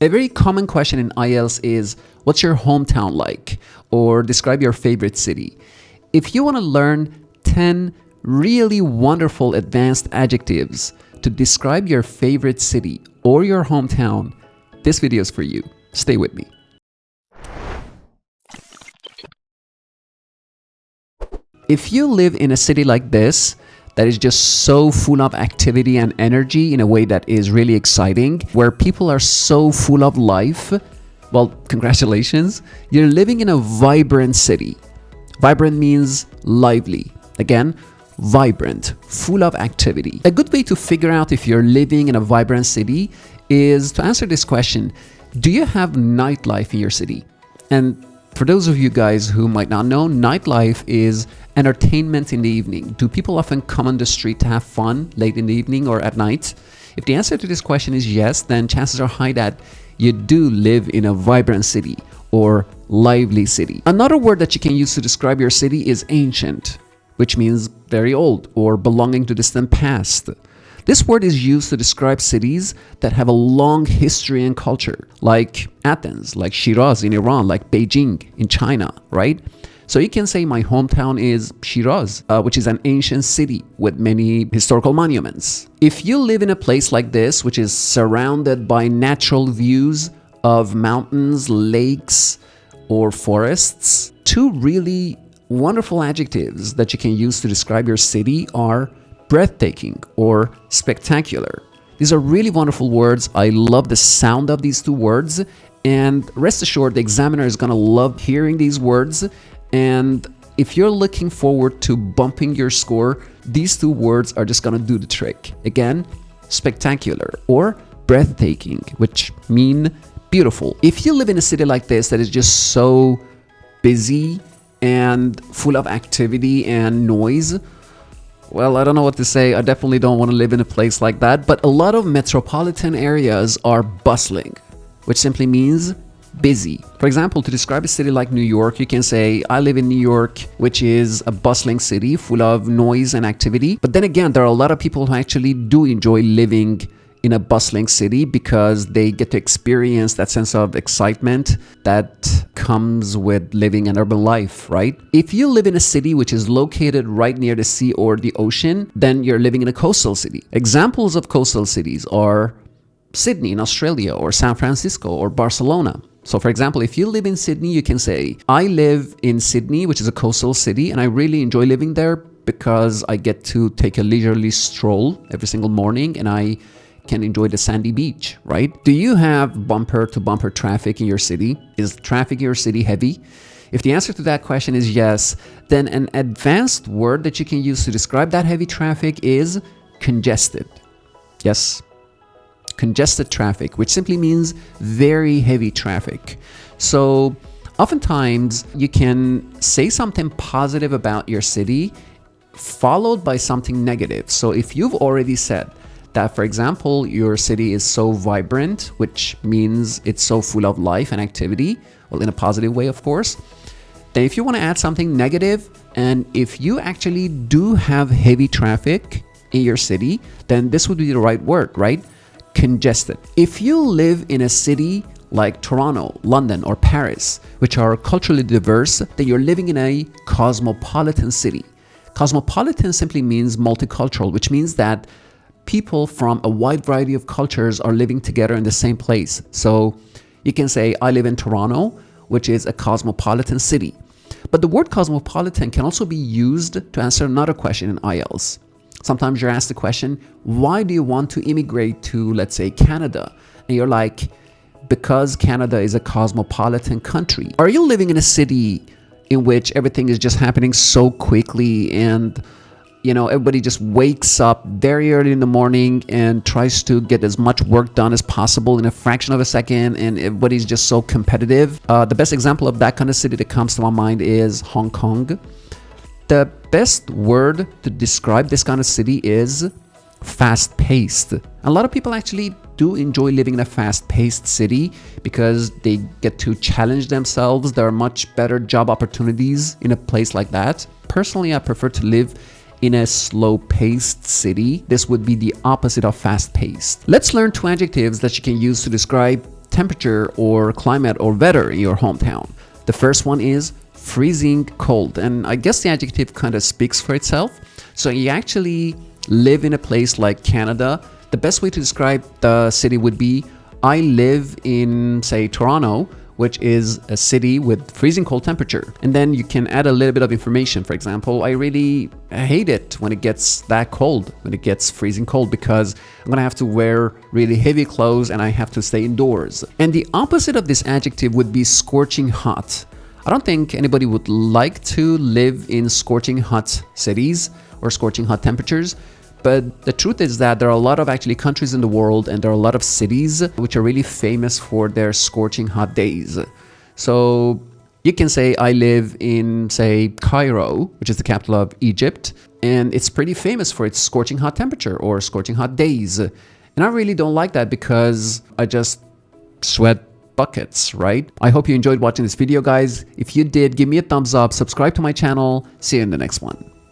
A very common question in IELTS is, what's your hometown like? Or describe your favorite city. If you want to learn 10 really wonderful advanced adjectives to describe your favorite city or your hometown, this video is for you. Stay with me. If you live in a city like this, that is just so full of activity and energy in a way that is really exciting, where people are so full of life, well, congratulations, you're living in a vibrant city. Vibrant means lively. Again, vibrant, full of activity. A good way to figure out if you're living in a vibrant city is to answer this question: do you have nightlife in your city? And for those of you guys who might not know, nightlife is entertainment in the evening. Do people often come on the street to have fun late in the evening or at night? If the answer to this question is yes, then chances are high that you do live in a vibrant city or lively city. Another word that you can use to describe your city is ancient, which means very old or belonging to distant past. This word is used to describe cities that have a long history and culture, like Athens, like Shiraz in Iran, like Beijing in China, right? So you can say my hometown is Shiraz, which is an ancient city with many historical monuments. If you live in a place like this, which is surrounded by natural views of mountains, lakes, or forests, two really wonderful adjectives that you can use to describe your city are breathtaking or spectacular. These are really wonderful words. I love the sound of these two words, and rest assured the examiner is going to love hearing these words. And if you're looking forward to bumping your score, these two words are just going to do the trick. Again, spectacular or breathtaking, which mean beautiful. If you live in a city like this that is just so busy and full of activity and noise, well, I don't know what to say. I definitely don't want to live in a place like that. But a lot of metropolitan areas are bustling, which simply means busy. For example, to describe a city like New York, you can say, I live in New York, which is a bustling city full of noise and activity. But then again, there are a lot of people who actually do enjoy living in a bustling city because they get to experience that sense of excitement that comes with living an urban life, right? If you live in a city which is located right near the sea or the ocean, then you're living in a coastal city. Examples of coastal cities are Sydney in Australia, or San Francisco, or Barcelona. So for example, if you live in Sydney, you can say, I live in Sydney, which is a coastal city, and I really enjoy living there because I get to take a leisurely stroll every single morning and I can enjoy the sandy beach, right? Do you have bumper-to-bumper traffic in your city? Is traffic in your city heavy? If the answer to that question is yes, then an advanced word that you can use to describe that heavy traffic is congested. Yes, congested traffic, which simply means very heavy traffic. So oftentimes you can say something positive about your city followed by something negative. So if you've already said that, for example, your city is so vibrant, which means it's so full of life and activity, well, in a positive way, of course, then if you want to add something negative, and if you actually do have heavy traffic in your city, then this would be the right word, right? Congested. If you live in a city like Toronto, London, or Paris, which are culturally diverse, then you're living in a cosmopolitan city. Cosmopolitan simply means multicultural, which means that people from a wide variety of cultures are living together in the same place. So you can say, I live in Toronto, which is a cosmopolitan city. But the word cosmopolitan can also be used to answer another question in IELTS. Sometimes you're asked the question, why do you want to immigrate to, let's say, Canada? And you're like, because Canada is a cosmopolitan country. Are you living in a city in which everything is just happening so quickly and everybody just wakes up very early in the morning and tries to get as much work done as possible in a fraction of a second, and everybody's just so competitive? The best example of that kind of city that comes to my mind is Hong Kong. The best word to describe this kind of city is fast-paced. A lot of people actually do enjoy living in a fast-paced city because they get to challenge themselves. There are much better job opportunities in a place like that. Personally, I prefer to live in a slow-paced city. This would be the opposite of fast-paced. Let's learn two adjectives that you can use to describe temperature or climate or weather in your hometown? The first one is freezing cold, and I guess the adjective kind of speaks for itself. So you actually live in a place like Canada. The best way to describe the city would be, I live in, say, Toronto, which is a city with freezing cold temperature. And then you can add a little bit of information. For example, I really hate it when it gets that cold, when it gets freezing cold, because I'm gonna have to wear really heavy clothes and I have to stay indoors. And the opposite of this adjective would be scorching hot. I don't think anybody would like to live in scorching hot cities or scorching hot temperatures. But the truth is that there are a lot of actually countries in the world, and there are a lot of cities which are really famous for their scorching hot days. So you can say, I live in, say, Cairo, which is the capital of Egypt, and it's pretty famous for its scorching hot temperature or scorching hot days. And I really don't like that because I just sweat buckets, right? I hope you enjoyed watching this video, guys. If you did, give me a thumbs up, subscribe to my channel. See you in the next one.